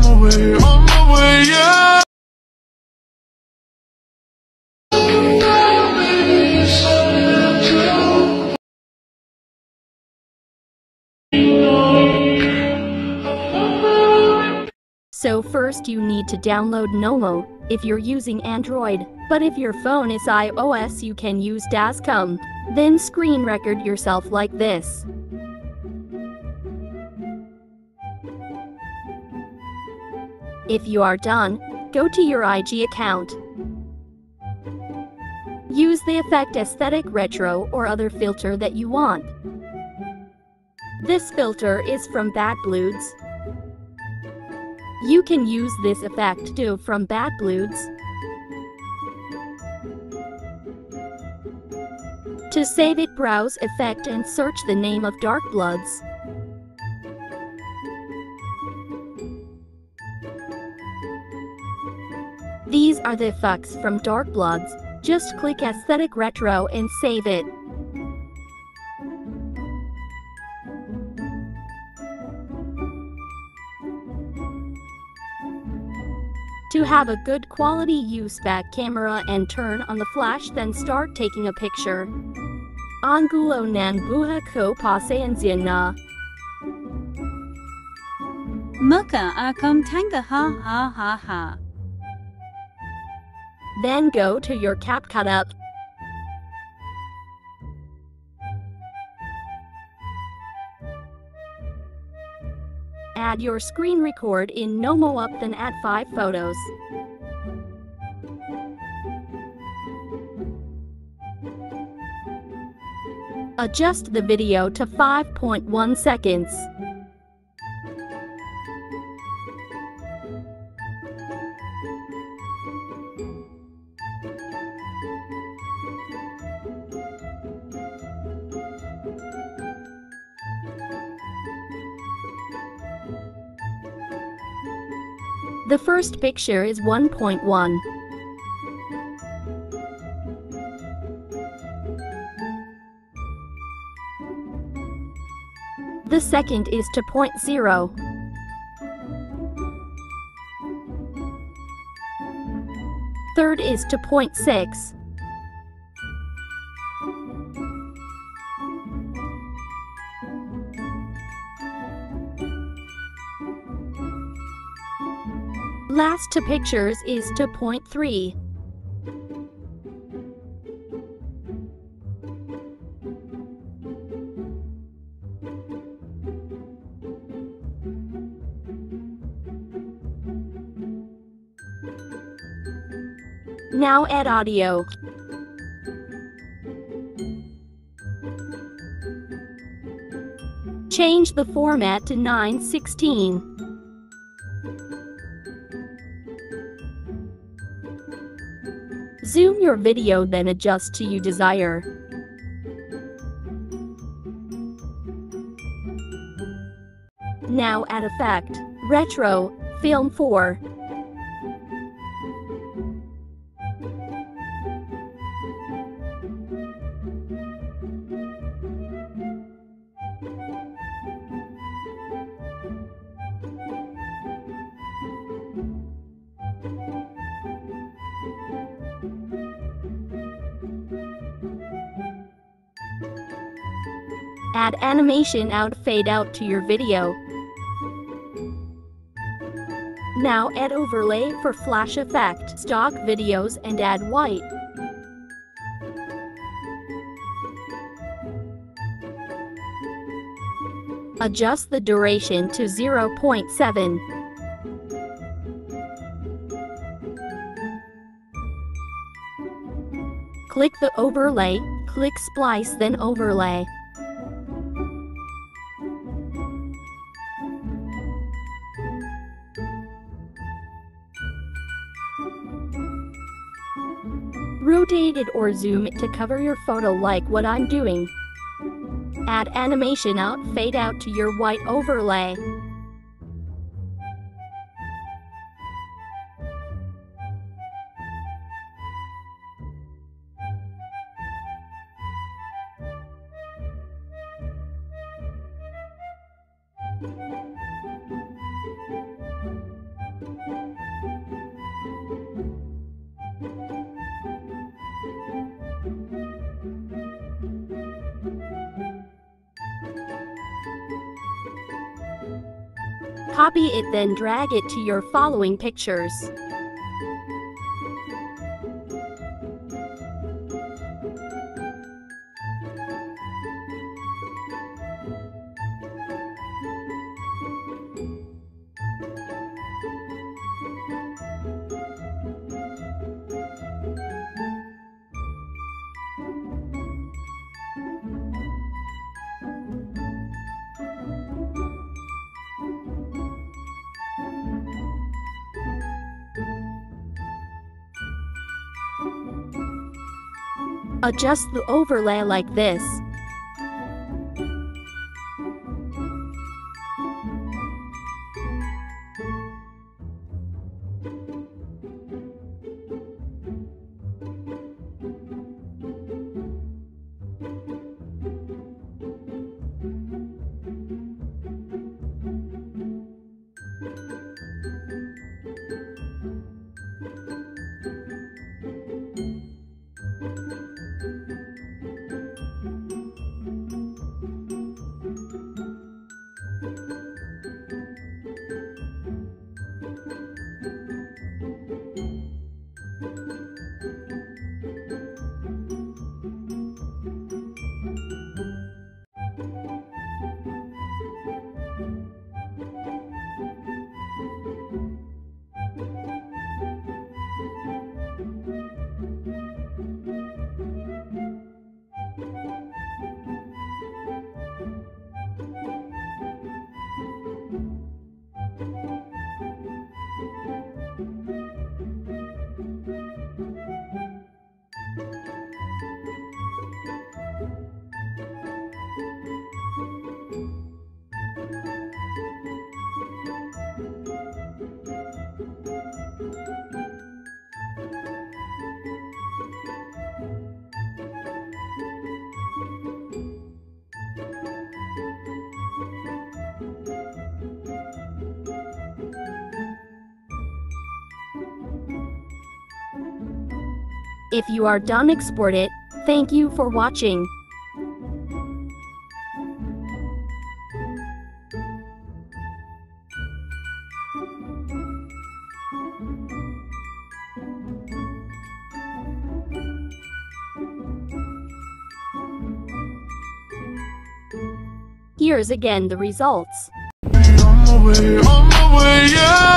on my way, yeah. So first you need to download Nomo if you're using Android, but if your phone is iOS you can use Dazcom. Then screen record yourself like this. If you are done, go to your IG account. Use the effect Aesthetic Retro or other filter that you want. This filter is from Bad Bloods. You can use this effect too from Bad Bloods. To save it, browse Effect and search the name of Dark Bloods. These are the effects from Dark Bloods. Just click Aesthetic Retro and save it. To have a good quality, use back camera and turn on the flash, then start taking a picture. Angulo nan buha ko paseanzia na. Muka akum tanga ha ha ha ha. Then go to your CapCut app. Add your screen record in Nomo app, then add 5 photos. Adjust the video to 5.1 seconds. The first picture is 1.1. The second is 2.0. Third is 2.6. Last 2 pictures is 2.3. Now add audio. Change the format to 9:16. Zoom your video, then adjust to you desire. Now add effect, Retro, Film 4. Add animation out, fade out to your video. Now add overlay for flash effect, stock videos, and add white. Adjust the duration to 0.7. Click the overlay, click splice, then overlay. Rotate it or zoom it to cover your photo like what I'm doing. Add animation out, fade out to your white overlay. Copy it, then drag it to your following pictures. Adjust the overlay like this. If you are done, export it. Thank you for watching. Here's again the results. On my way, yeah.